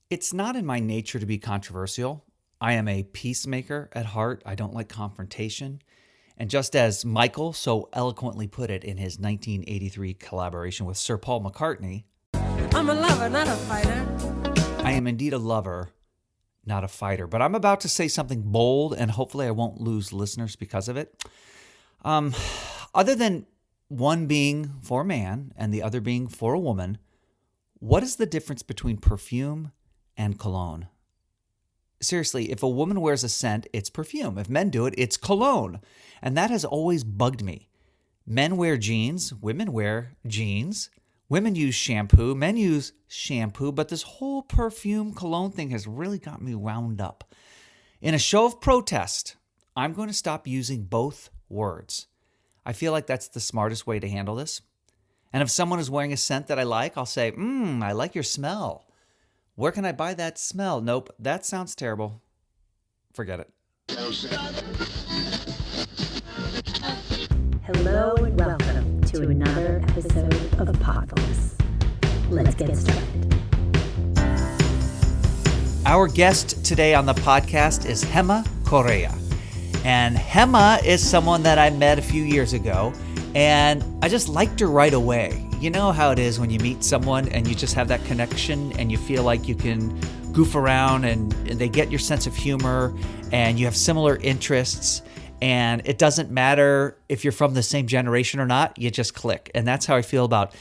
It's not in my nature to be controversial. I am a peacemaker at heart. I don't like confrontation. And just as Michael so eloquently put it in his 1983 collaboration with Sir Paul McCartney, I'm a lover, not a fighter. I am indeed a lover, not a fighter. But I'm about to say something bold, and hopefully I won't lose listeners because of it. Other than one being for a man and the other being for a woman, what is the difference between perfume and cologne? Seriously, if a woman wears a scent, it's perfume. If men do it, it's cologne. And that has always bugged me. Men wear jeans, women wear jeans. Women use shampoo, men use shampoo, but this whole perfume cologne thing has really got me wound up. In a show of protest, I'm going to stop using both words. I feel like that's the smartest way to handle this. And if someone is wearing a scent that I like, I'll say, I like your smell. Where can I buy that smell? Nope, that sounds terrible. Forget it. Hello and welcome to another episode of Podfulness. Let's get started. Our guest today on the podcast is Gemma Corella. And Gemma is someone that I met a few years ago, and I just liked her right away. You know how it is when you meet someone and you just have that connection and you feel like you can goof around and they get your sense of humor and you have similar interests. And it doesn't matter if you're from the same generation or not, you just click. And that's how I feel about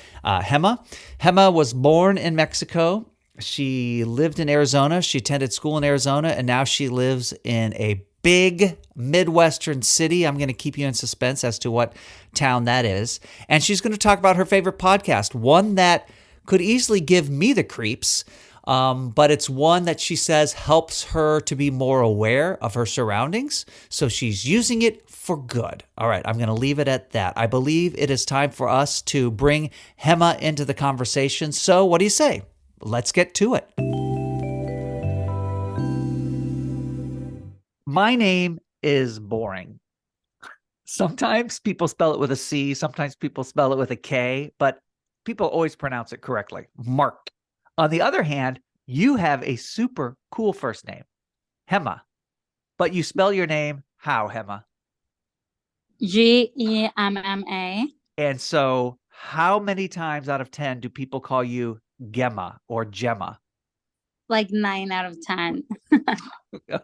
Gemma. Gemma was born in Mexico. She lived in Arizona. She attended school in Arizona, and now she lives in a big Midwestern city. I'm going to keep you in suspense as to what town that is. And she's going to talk about her favorite podcast, one that could easily give me the creeps, but it's one that she says helps her to be more aware of her surroundings. So she's using it for good. All right, I'm going to leave it at that. I believe it is time for us to bring Gemma into the conversation. So what do you say? Let's get to it. My name is boring. Sometimes people spell it with a C, sometimes people spell it with a K, but people always pronounce it correctly. Mark. On the other hand, you have a super cool first name, Gemma, but you spell your name how, Gemma? Gemma. And so how many times out of 10 do people call you Gemma or Gemma? Like 9 out of 10.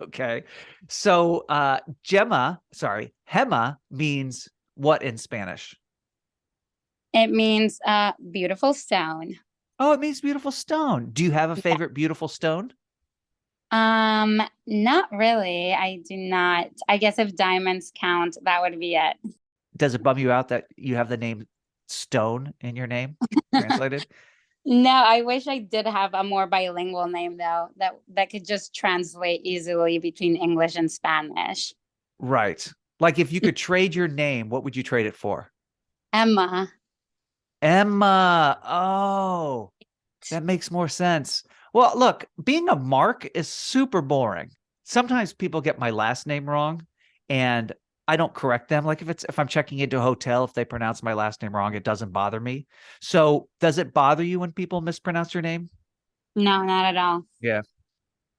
Okay. So Gemma means what in Spanish? It means beautiful stone. Oh, it means beautiful stone. Do you have a favorite beautiful stone? Not really. I do not. I guess if diamonds count, that would be it. Does it bum you out that you have the name Stone in your name translated? No, I wish I did have a more bilingual name though, that could just translate easily between English and Spanish. Right. Like if you could trade your name, what would you trade it for? Emma. Emma. Oh, that makes more sense. Well, look, being a Mark is super boring. Sometimes people get my last name wrong and I don't correct them. Like if I'm checking into a hotel, if they pronounce my last name wrong, it doesn't bother me. So does it bother you when people mispronounce your name? No, not at all. Yeah.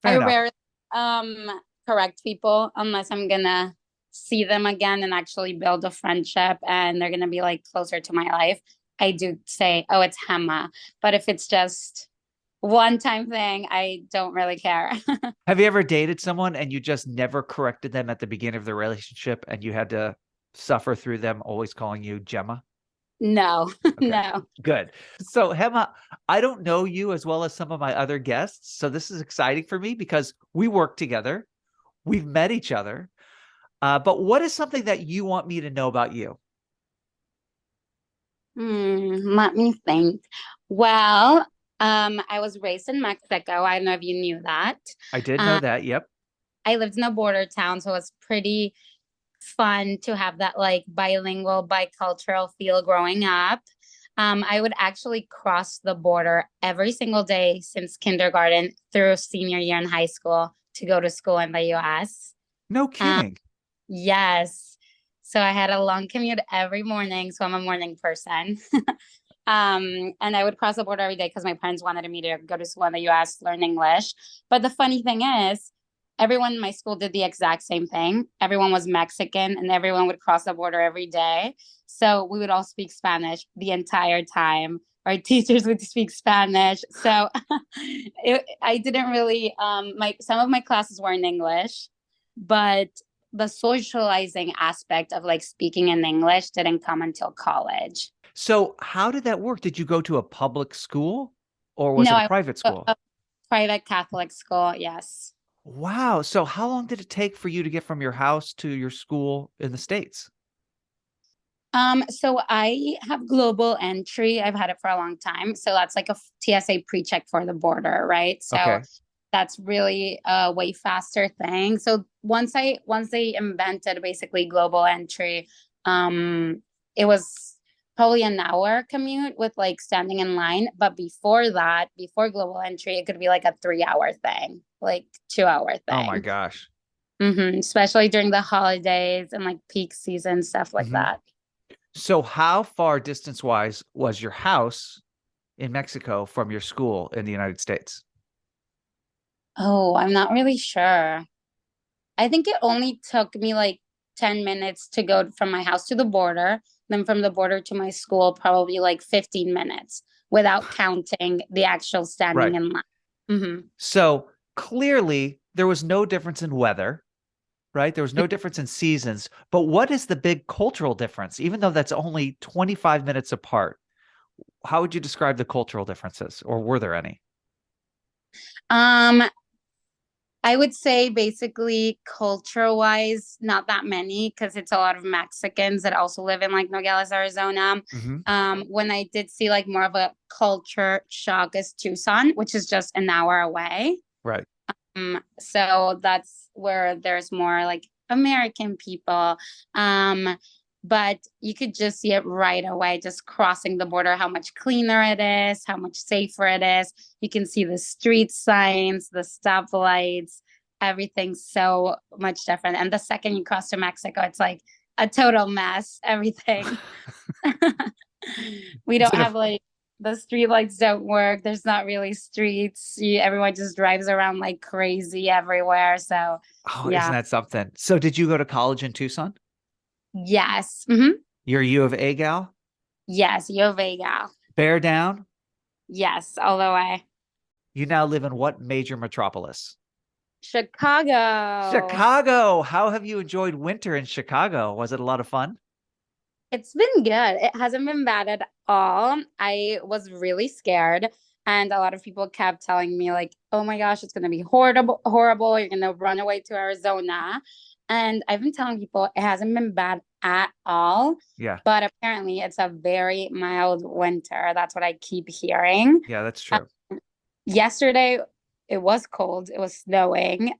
I Fair enough. rarely correct people unless I'm gonna see them again and actually build a friendship and they're gonna be like closer to my life. I do say, oh, it's Gemma. But if it's just one time thing, I don't really care. Have you ever dated someone and you just never corrected them at the beginning of the relationship and you had to suffer through them always calling you Gemma? No, Okay. no. Good. So Gemma, I don't know you as well as some of my other guests. So this is exciting for me because we work together. We've met each other. But what is something that you want me to know about you? Let me think. Well, I was raised in Mexico. I don't know if you knew that. I did know that. Yep. I lived in a border town, so it was pretty fun to have that like bilingual, bicultural feel growing up. I would actually cross the border every single day since kindergarten through senior year in high school to go to school in the US. No Um, kidding. yes. So I had a long commute every morning. So I'm a morning person. And I would cross the border every day because my parents wanted me to go to school in the US, learn English. But the funny thing is, everyone in my school did the exact same thing. Everyone was Mexican and everyone would cross the border every day. So we would all speak Spanish the entire time. Our teachers would speak Spanish. So I didn't really, some of my classes were in English, but the socializing aspect of like speaking in English didn't come until college. So how did that work? Did you go to a public school or was No, it a I went private to school? a private Catholic school. Yes. Wow. So how long did it take for you to get from your house to your school in the States? So I have global entry. I've had it for a long time. So that's like a TSA pre-check for the border, right? So Okay. that's really a way faster thing. So once they invented basically global entry, it was probably an hour commute with like standing in line. But before that, before global entry, it could be like a 3 hour thing, like 2 hour Oh my thing. gosh. Especially during the holidays and like peak season, stuff like hmm that. So how far distance wise was your house in Mexico from your school in the United States? Oh, I'm not really sure. I think it only took me like 10 minutes to go from my house to the border, then from the border to my school, probably like 15 minutes without counting the actual standing Right. in line. hmm So clearly there was no difference in weather, right? There was no difference in seasons. But what is the big cultural difference? Even though that's only 25 minutes apart, how would you describe the cultural differences, or were there any? Um, I would say basically culture wise, not that many because it's a lot of Mexicans that also live in like Nogales, Arizona. hmm When I did see like more of a culture shock is Tucson, which is just an hour away. Right. So that's where there's more like American people. Um, but you could just see it right away, just crossing the border, how much cleaner it is, how much safer it is. You can see the street signs, the stoplights, everything's so much different. And the second you cross to Mexico, it's like a total mess, everything. We Is don't it a have like the street lights don't work. There's not really streets. Everyone just drives around like crazy everywhere. So Oh, isn't yeah. that something? So did you go to college in Tucson? Yes. You're a U of A gal? Yes. Yo Vega. Bear down? Yes. All the way. You now live in what major metropolis? Chicago. Chicago. How have you enjoyed winter in Chicago? Was it a lot of fun? It's been good. It hasn't been bad at all. I was really scared. And a lot of people kept telling me, like, oh my gosh, it's going to be horrible, horrible. You're going to run away to Arizona. And I've been telling people it hasn't been bad at all. Yeah. But apparently, it's a very mild winter. That's what I keep hearing. Yeah, that's Uh, true. Yesterday, it was cold, it was snowing.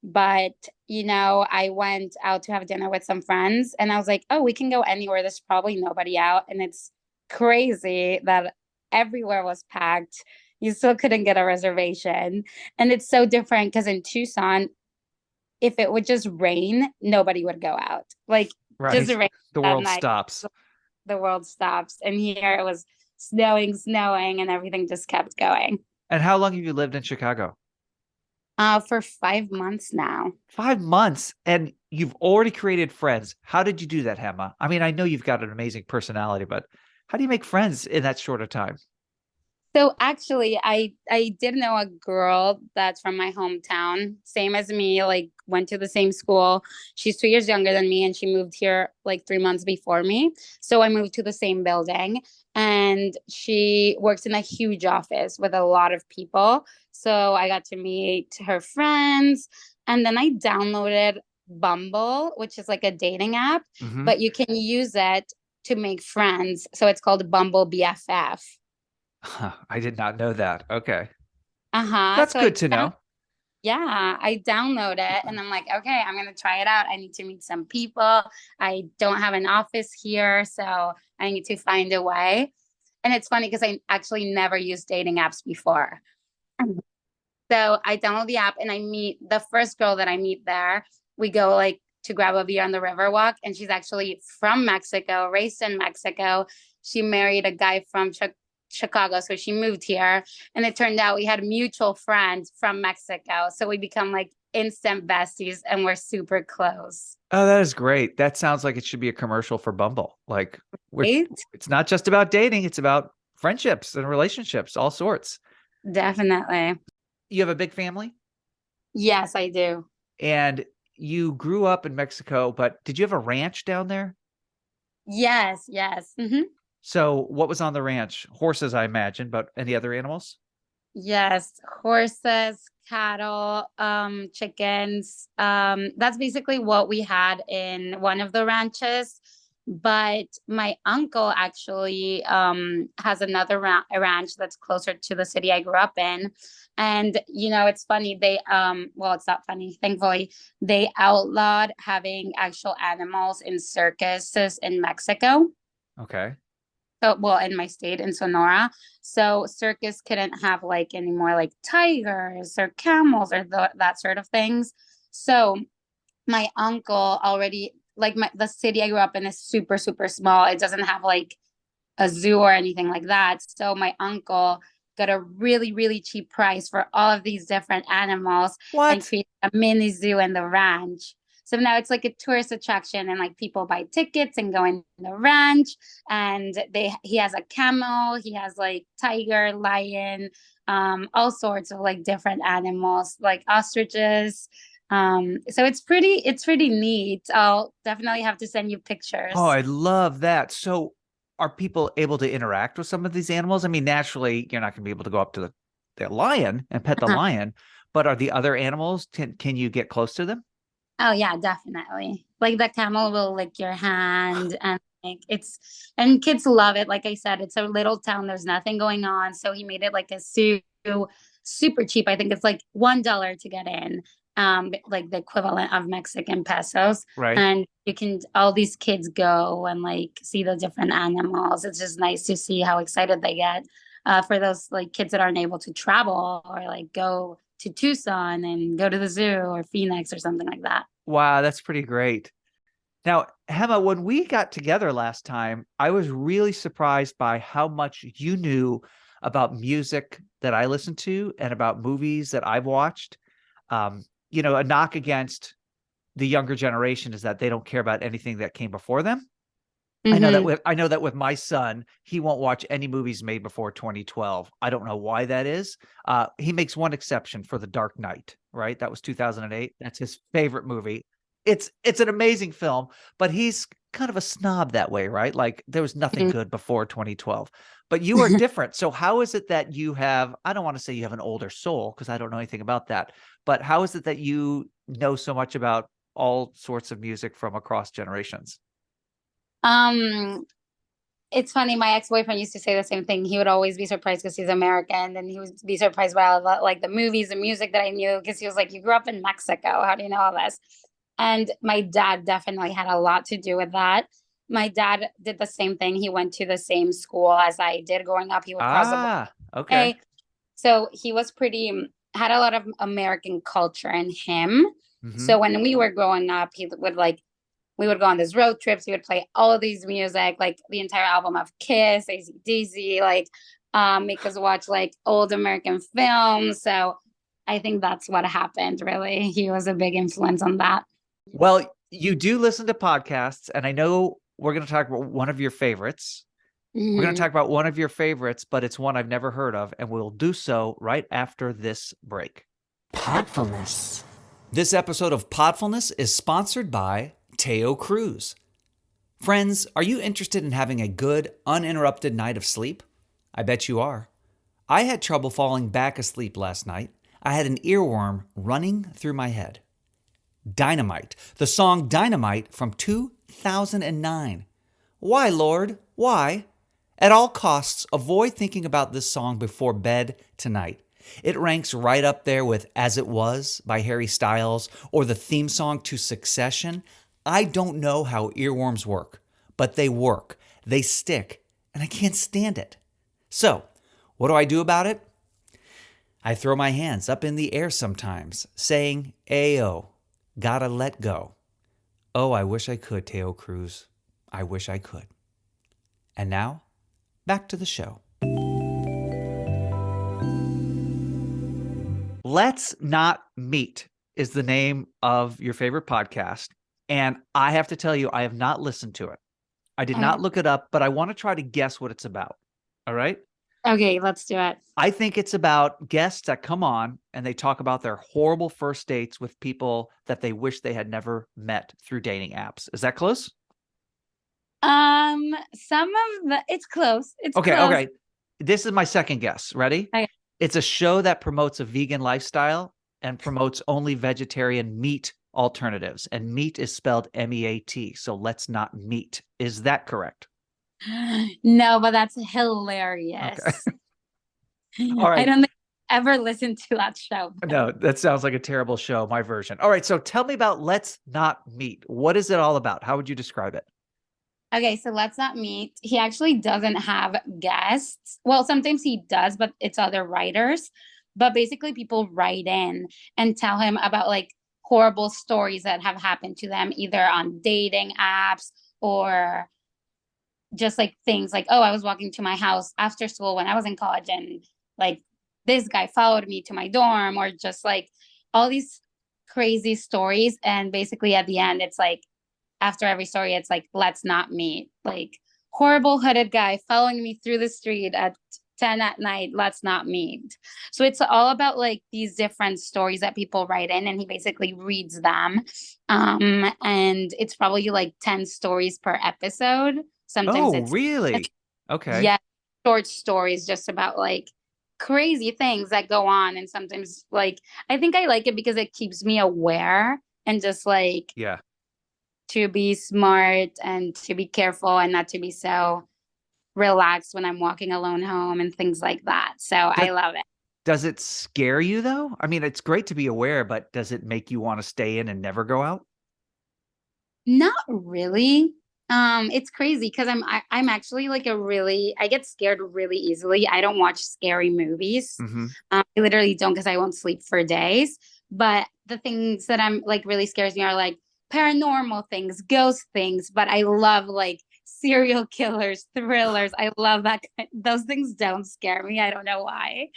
But I went out to have dinner with some friends and I was like, oh, we can go anywhere. There's probably nobody out. And it's crazy that everywhere was packed. You still couldn't get a reservation. And it's so different because in Tucson, if it would just rain, nobody would go out. Like just Right. rain The that world night, stops. the world stops. And here it was snowing, and everything just kept going. And how long have you lived in Chicago? For 5 months now. 5 months, and you've already created friends. How did you do that, Hema? I mean, I know you've got an amazing personality, but how do you make friends in that short of time? So actually, I did know a girl that's from my hometown, same as me, like went to the same school. She's 2 years younger than me, and she moved here like 3 months before me. So I moved to the same building, and she works in a huge office with a lot of people. So I got to meet her friends, and then I downloaded Bumble, which is like a dating app, hmm but you can use it to make friends. So it's called Bumble BFF. I did not know that. Okay. Uh-huh. That's So I good to know. yeah, I download it and I'm like, okay, I'm gonna try it out. I need to meet some people. I don't have an office here, so I need to find a way. And it's funny because I actually never used dating apps before. So I download the app and I meet the first girl that I meet there. We go like to grab a beer on the Riverwalk, and she's actually from Mexico, raised in Mexico. she married a guy from Chicago. So she moved here, and it turned out we had mutual friends from Mexico. So we become like instant besties, and we're super close. Oh, that is great. That sounds like it should be a commercial for Bumble. Like Right? it's not just about dating, it's about friendships and relationships, all sorts. Definitely. You have a big family Yes, I do. and you grew up in Mexico, but did you have a ranch down there? Yes, yes. So what was on the ranch? Horses, I imagine, but any other animals? Yes, horses, cattle, chickens. That's basically what we had in one of the ranches. But my uncle actually has another ranch that's closer to the city I grew up in. And it's funny, they well, it's not funny, thankfully, they outlawed having actual animals in circuses in Mexico. Okay. So, well, in my state in Sonora. So circus couldn't have like any more like tigers or camels or that sort of things. So my uncle already like the city I grew up in is super, super small. It doesn't have like a zoo or anything like that. So my uncle got a really, really cheap price for all of these different animals and What? created a mini zoo in the ranch. So now it's like a tourist attraction, and like people buy tickets and go in the ranch. And he has a camel, he has like tiger, lion, all sorts of like different animals, like ostriches. So it's pretty neat. I'll definitely have to send you Oh, pictures. I love that. So are people able to interact with some of these animals? I mean, naturally, you're not going to be able to go up to the lion and pet the lion, but are the other animals, can you get close to them? Oh yeah, definitely. Like the camel will lick your hand, and like and kids love it. Like I said, it's a little town. There's nothing going on. So he made it like a super cheap. I think it's like $1 to get in. Like the equivalent of Mexican pesos. Right. And you can all these kids go and like see the different animals. It's just nice to see how excited they get. For those like kids that aren't able to travel or like go to Tucson and go to the zoo or Phoenix or something like that. Wow, that's pretty great. Now, Gemma, when we got together last time, I was really surprised by how much you knew about music that I listened to and about movies that I've watched. A knock against the younger generation is that they don't care about anything that came before them. Mm-hmm. I know that with my son, he won't watch any movies made before 2012. I don't know why that is. He makes one exception for The Dark Knight, right? That was 2008. That's his favorite movie. It's an amazing film, but he's kind of a snob that way, right? Like there was nothing good before 2012. But you are different. So how is it that you have, I don't want to say you have an older soul because I don't know anything about that, but how is it that you know so much about all sorts of music from across generations? Um, it's funny. My ex-boyfriend used to say the same thing. He would always be surprised because he's American, and he would be surprised by all the, like the movies and music that I knew because he was like, "You grew up in Mexico. How do you know all this?" And my dad definitely had a lot to do with that. My dad did the same thing. He went to the same school as I did growing up. He would cross the border. Ah, okay. So he was had a lot of American culture in him. Mhm. So when we were growing up, we would go on these road trips. He would play all of these music, like the entire album of Kiss, AC/DC, like make us watch like old American films. So I think that's what happened, really. He was a big influence on that. Well, you do listen to podcasts, and I know we're going to talk about one of your favorites. We're going to Mhm. talk about one of your favorites, but it's one I've never heard of, and we'll do so right after this break. Podfulness. This episode of Podfulness is sponsored by Teo Cruz. Friends, are you interested in having a good, uninterrupted night of sleep? I bet you are. I had trouble falling back asleep last night. I had an earworm running through my head. Dynamite, the song Dynamite from 2009. Why, Lord? Why? At all costs, avoid thinking about this song before bed tonight. It ranks right up there with As It Was by Harry Styles or the theme song to Succession. I don't know how earworms work, but they work, they stick, and I can't stand it. So, what do I do about it? I throw my hands up in the air sometimes, saying, Ayo, gotta let go. Oh, I wish I could, Teo Cruz. I wish I could. And now, back to the show. Let's Not Meet is the name of your favorite podcast. And I have to tell you, I have not listened to it. I did not look it up, but I want to try to guess what it's about. All right? Okay, let's do it. I think it's about guests that come on and they talk about their horrible first dates with people that they wish they had never met through dating apps. Is that close? It's close. It's Okay, close. okay. This is my second guess. Ready? Okay. It's a show that promotes a vegan lifestyle and promotes only vegetarian meat alternatives. And meat is spelled MEAT. So let's not meet. Is that correct? No, but that's hilarious. Okay. All right. I don't think I ever listened to that show. No, that sounds like a terrible show, my version. All right. So tell me about Let's Not Meet. What is it all about? How would you describe it? Okay, so Let's Not Meet. He actually doesn't have guests. Well, sometimes he does, but it's other writers. But basically, people write in and tell him about like horrible stories that have happened to them, either on dating apps or just like things like, oh, I was walking to my house after school when I was in college and like this guy followed me to my dorm, or just like all these crazy stories. And basically, at the end, it's like, after every story, it's like, let's not meet. Like, horrible hooded guy following me through the street at 10 at night. Let's not meet. So it's all about like these different stories that people write in, and he basically reads them. And it's probably like 10 stories per episode. Sometimes it's really? Okay. Yeah, short stories just about like crazy things that go on. And sometimes like I think I like it because it keeps me aware and just like to be smart and to be careful and not to be so relaxed when I'm walking alone home and things like that. So I love it. Does it scare you though? I mean, it's great to be aware, but does it make you want to stay in and never go out? Not really. It's crazy because I'm actually like I get scared really easily. I don't watch scary movies. Mm-hmm. I literally don't, because I won't sleep for days. But the things that I'm like really scares me are like paranormal things, ghost things. But I love like serial killers, thrillers. I love that. Those things don't scare me. I don't know why.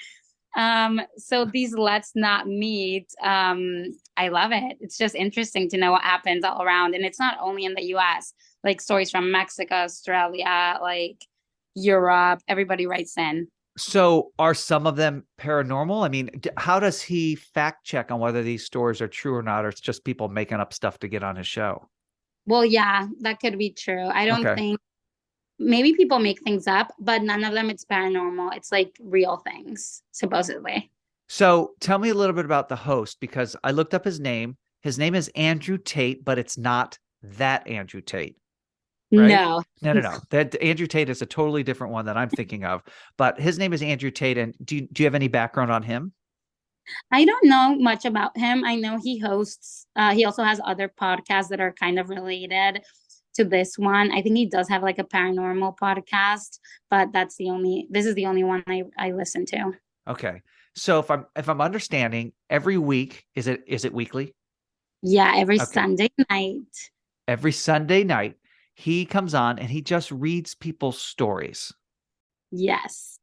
So these Let's Not Meet, I love it. It's just interesting to know what happens all around. And it's not only in the US, like stories from Mexico, Australia, like Europe, everybody writes in. So are some of them paranormal? I mean, how does he fact check on whether these stories are true or not, or it's just people making up stuff to get on his show? Well, yeah, that could be true. I don't think, maybe people make things up, but none of them it's paranormal. It's like real things, supposedly. So tell me a little bit about the host, because I looked up his name. His name is Andrew Tate, but it's not that Andrew Tate. Right? No. That Andrew Tate is a totally different one that I'm thinking of. But his name is Andrew Tate. And do you have any background on him? I don't know much about him. I know he hosts, he also has other podcasts that are kind of related to this one. I think he does have like a paranormal podcast, but this is the only one I listen to. Okay. So if I'm understanding, every week, is it weekly? Yeah, every Sunday night. Every Sunday night, he comes on and he just reads people's stories. Yes.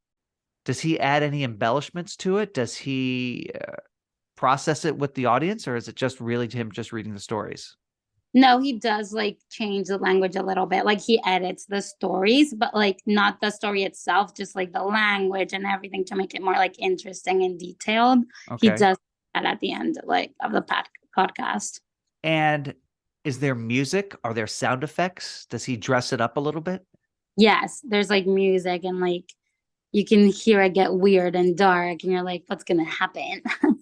Does he add any embellishments to it? Does he process it with the audience, or is it just really him just reading the stories? No, he does like change the language a little bit. Like he edits the stories, but like not the story itself, just like the language and everything to make it more like interesting and detailed. He does that at the end like of the podcast. And is there music? Are there sound effects? Does he dress it up a little bit? Yes, there's like music and like you can hear it get weird and dark and you're like, what's going to happen?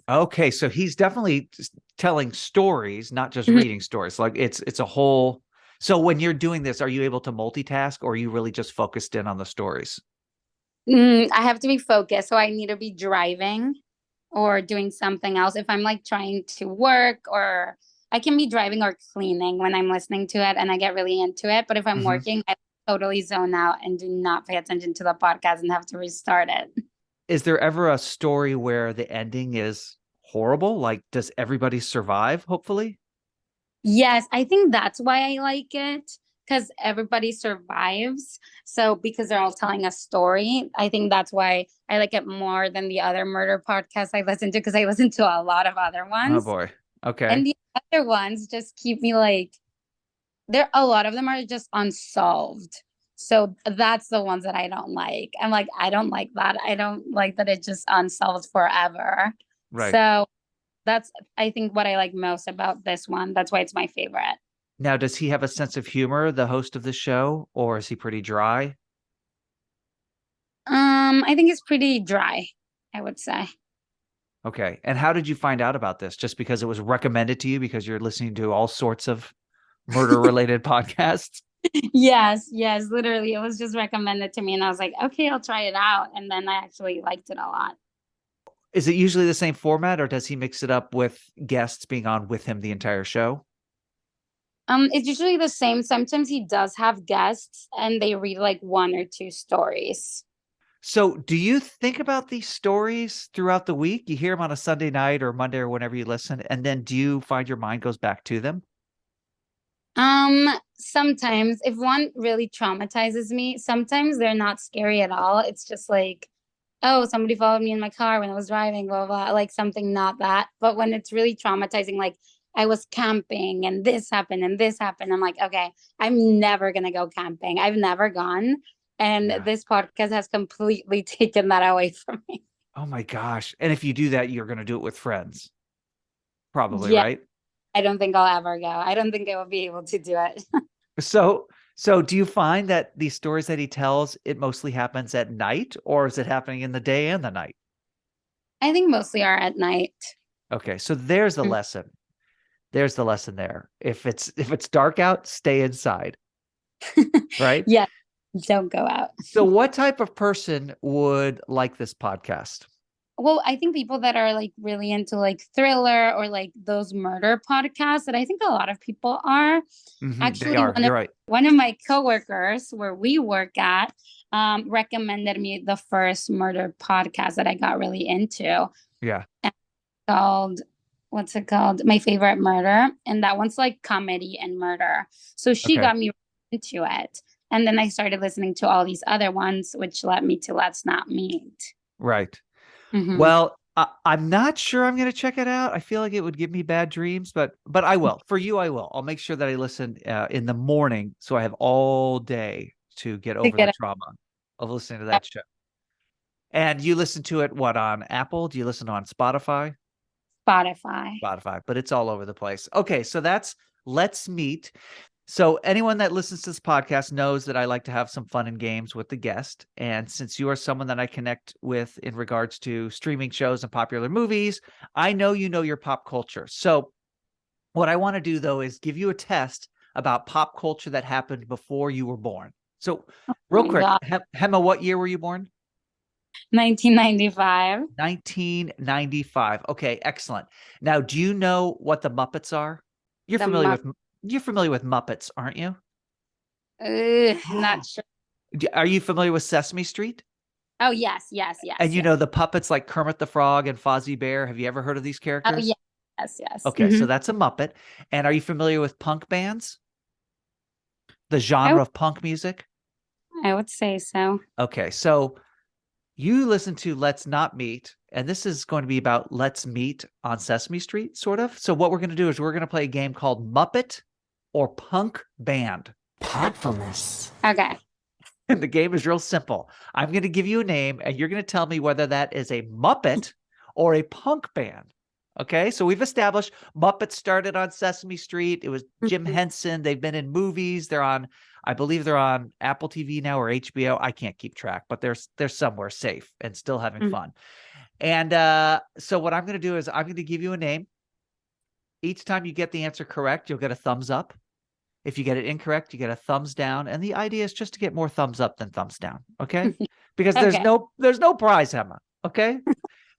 Okay. So he's definitely telling stories, not just reading stories. Like it's a whole. So when you're doing this, are you able to multitask, or are you really just focused in on the stories? I have to be focused. So I need to be driving or doing something else. If I'm like trying to work, or I can be driving or cleaning when I'm listening to it and I get really into it. But if I'm working, I totally zone out and do not pay attention to the podcast and have to restart it. Is there ever a story where the ending is horrible? Like, does everybody survive, hopefully? Yes, I think that's why I like it. because everybody survives. So because they're all telling a story, I think that's why I like it more than the other murder podcasts I listen to, because I listen to a lot of other Oh ones. boy. Okay. And the other ones just keep me like, there a lot of them are just unsolved. So that's the ones that I don't like. I'm like, I don't like that. I don't like that it just unsolved forever. Right. So that's, I think, what I like most about this one. That's why it's my favorite. Now, does he have a sense of humor, the host of the show, or is he pretty dry? I think it's pretty dry, I would say. Okay. And how did you find out about this? Just because it was recommended to you because you're listening to all sorts of murder related podcasts? Yes, literally. It was just recommended to me and I was like, okay, I'll try it out. And then I actually liked it a lot. Is it usually the same format or does he mix it up with guests being on with him the entire show? It's usually the same. Sometimes he does have guests and they read like one or two stories. So do you think about these stories throughout the week? You hear them on a Sunday night or Monday or whenever you listen, and then do you find your mind goes back to them? Sometimes if one really traumatizes me, sometimes they're not scary at all. It's just like, oh, somebody followed me in my car when I was driving, blah, blah, blah, like something not that. But when it's really traumatizing, like I was camping and this happened and this happened, I'm like, okay, I'm never gonna go camping. I've never gone. And Yeah. this podcast has completely taken that away from me. Oh my gosh. And if you do that, you're going to do it with friends. Probably, Yeah, right? I don't think I'll ever go. I don't think I will be able to do it. So do you find that these stories that he tells, it mostly happens at night or is it happening in the day and the night? I think mostly are at night. Okay, so there's the Mm. lesson. There's the lesson there. If it's dark out, stay inside, right? Yeah, don't go out. So what type of person would like this podcast? Well, I think people that are like really into like thriller or like those murder podcasts, that I think a lot of people are. They Actually, are. You're right. one of my coworkers where we work at recommended me the first murder podcast that I got really into. Yeah. And it's called, what's it called? My Favorite Murder. And that one's like comedy and murder. So she Okay. got me into it. And then I started listening to all these other ones, which led me to Let's Not Meet. Right. Mhm. Well, I'm not sure I'm going to check it out. I feel like it would give me bad dreams, but I will. For you, I will. I'll make sure that I listen in the morning so I have all day to get over the trauma of listening to that show. And you listen to it, what, on Apple? Do you listen on Spotify? Spotify, but it's all over the place. Okay, so that's Let's Meet. So anyone that listens to this podcast knows that I like to have some fun and games with the guest. And since you are someone that I connect with in regards to streaming shows and popular movies, I know you know your pop culture. So what I want to do, though, is give you a test about pop culture that happened before you were born. So real quick, Gemma, what year were you born? 1995. 1995. Okay, excellent. Now, do you know what the Muppets are? You're familiar with Muppets, aren't you? Not sure. Are you familiar with Sesame Street? Oh, yes. And you know the puppets like Kermit the Frog and Fozzie Bear. Have you ever heard of these characters? Oh, yes. Okay, so that's a Muppet. And are you familiar with punk bands? The genre of punk music? I would say so. Okay, so you listen to Let's Not Meet, and this is going to be about Let's Meet on Sesame Street, sort of. So what we're going to do is we're going to play a game called Muppet or Punk Band. Podfulness. Okay. And the game is real simple. I'm going to give you a name, and you're going to tell me whether that is a Muppet or a punk band. Okay, so we've established Muppets started on Sesame Street. It was Jim Henson. They've been in movies. I believe they're on Apple TV now or HBO. I can't keep track, but they're somewhere safe and still having fun. And so what I'm going to do is I'm going to give you a name. Each time you get the answer correct, you'll get a thumbs up. If you get it incorrect, you get a thumbs down. And the idea is just to get more thumbs up than thumbs down. Okay, because there's no prize, Emma. Okay.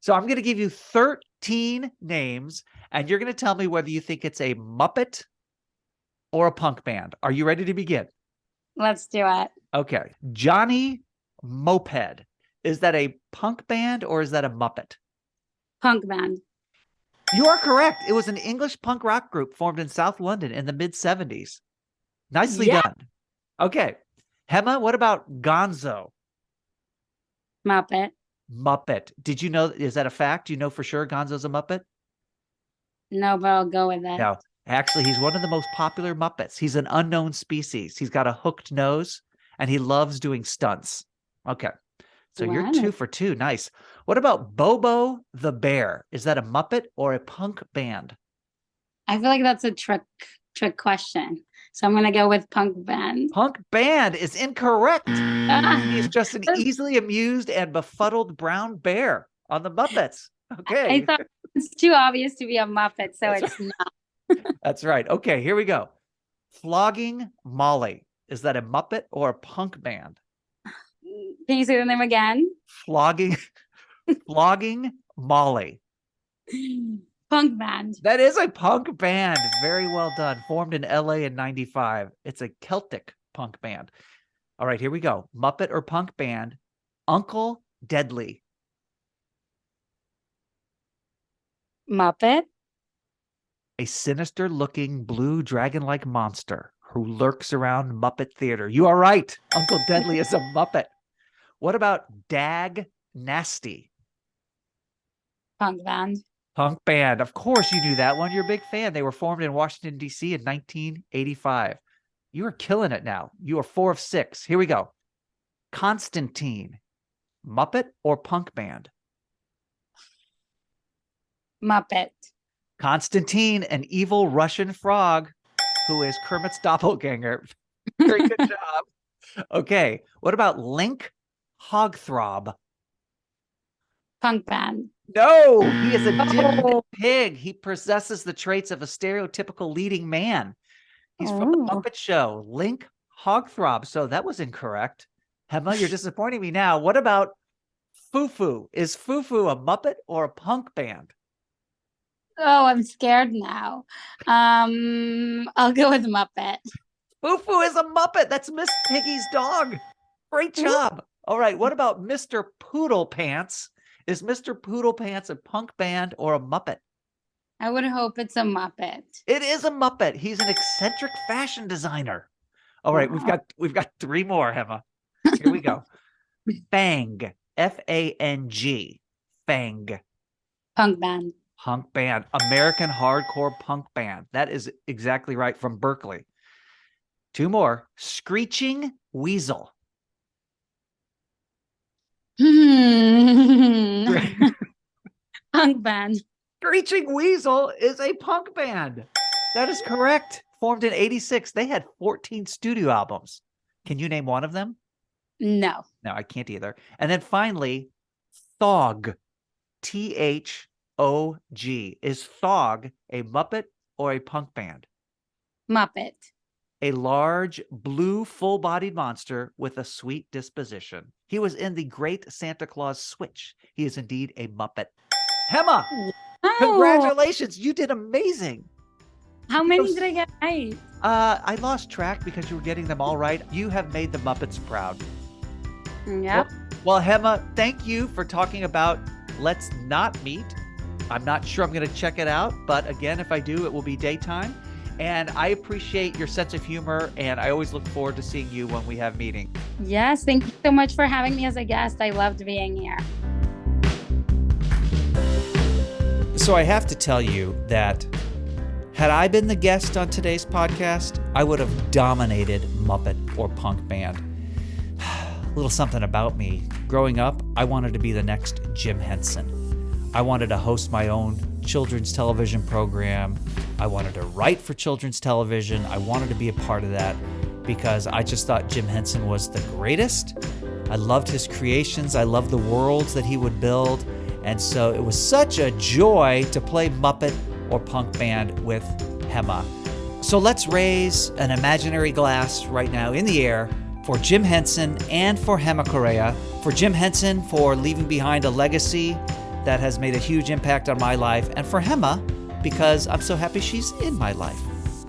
So I'm going to give you 13 names, and you're going to tell me whether you think it's a Muppet or a punk band. Are you ready to begin? Let's do it. Okay. Johnny Moped. Is that a punk band or is that a Muppet? Punk band. You are correct. It was an English punk rock group formed in South London in the mid-70s. Nicely done. Okay. Gemma, what about Gonzo? Muppet. Muppet. Did you know, is that a fact? Do you know for sure Gonzo's a Muppet? No, but I'll go with it. No. Actually, he's one of the most popular Muppets. He's an unknown species. He's got a hooked nose and he loves doing stunts. Okay. So you're Wow. 2 for 2. Nice. What about Bobo the Bear? Is that a Muppet or a punk band? I feel like that's a trick question. So I'm gonna go with punk band. Punk band is incorrect. He's I just an easily amused and befuddled brown bear on the Muppets. Okay. thought it's too obvious to be a Muppet, so it's not. That's right. Okay, here we go. Flogging Molly. Is that a Muppet or a punk band? Can you say the name again? Flogging Molly. Punk band. That is a punk band. Very well done. Formed in LA in 95. It's a Celtic punk band. All right, here we go. Muppet or punk band. Uncle Deadly. Muppet. A sinister looking blue dragon-like monster who lurks around Muppet Theater. You are right. Uncle Deadly is a Muppet. What about Dag Nasty? Punk band. Punk band. Of course you knew that one. You're a big fan. They were formed in Washington, D.C. in 1985. You are killing it now. You are 4 of 6. Here we go. Constantine. Muppet or punk band? Muppet. Constantine, an evil Russian frog who is Kermit's doppelganger. Very good job. Okay. What about Link Hogthrob? Punk band. No, he is a different pig. He possesses the traits of a stereotypical leading man. He's from the Muppet Show. Link Hogthrob. So that was incorrect. Gemma, you're disappointing me now. What about Foo-Foo? Is Foo-Foo a Muppet or a punk band? Oh, I'm scared now. I'll go with Muppet. Foo-Foo is a Muppet. That's Miss Piggy's dog. Great job. All right. What about Mr. Poodle Pants? Is Mr. Poodle Pants a punk band or a Muppet? I would hope it's a Muppet. It is a Muppet. He's an eccentric fashion designer. All right, we've got 3 more, Gemma. Here we go. Fang. F-A-N-G. Fang. Punk band. Punk band. American hardcore punk band. That is exactly right, from Berkeley. 2 more. Screeching Weasel. Punk band. Screeching Weasel is a punk band. That is correct. Formed in 86. They had 14 studio albums. Can you name one of them? No. No, I can't either. And then finally, Thog. T-H-O-G. Is Thog a Muppet or a punk band? Muppet. A large, blue, full-bodied monster with a sweet disposition. He was in the Great Santa Claus Switch. He is indeed a Muppet. Gemma, congratulations. You did amazing. How many did I get right? I lost track because you were getting them all right. You have made the Muppets proud. Yep. Well, Gemma, thank you for talking about Let's Not Meet. I'm not sure I'm going to check it out, but again, if I do, it will be daytime. And I appreciate your sense of humor, and I always look forward to seeing you when we have meetings. Yes, thank you so much for having me as a guest. I loved being here. So I have to tell you that had I been the guest on today's podcast, I would have dominated Muppet or punk band. A little something about me. Growing up, I wanted to be the next Jim Henson. I wanted to host my own children's television program. I wanted to write for children's television. I wanted to be a part of that because I just thought Jim Henson was the greatest. I loved his creations. I loved the worlds that he would build. And so it was such a joy to play Muppet or punk band with Gemma. So let's raise an imaginary glass right now in the air for Jim Henson and for Gemma Corella. For Jim Henson for leaving behind a legacy that has made a huge impact on my life, and for Gemma because I'm so happy she's in my life.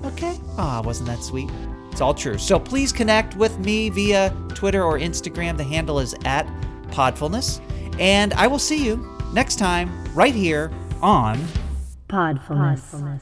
Okay? Wasn't that sweet? It's all true. So please connect with me via Twitter or Instagram. The handle is @Podfulness. And I will see you next time right here on Podfulness.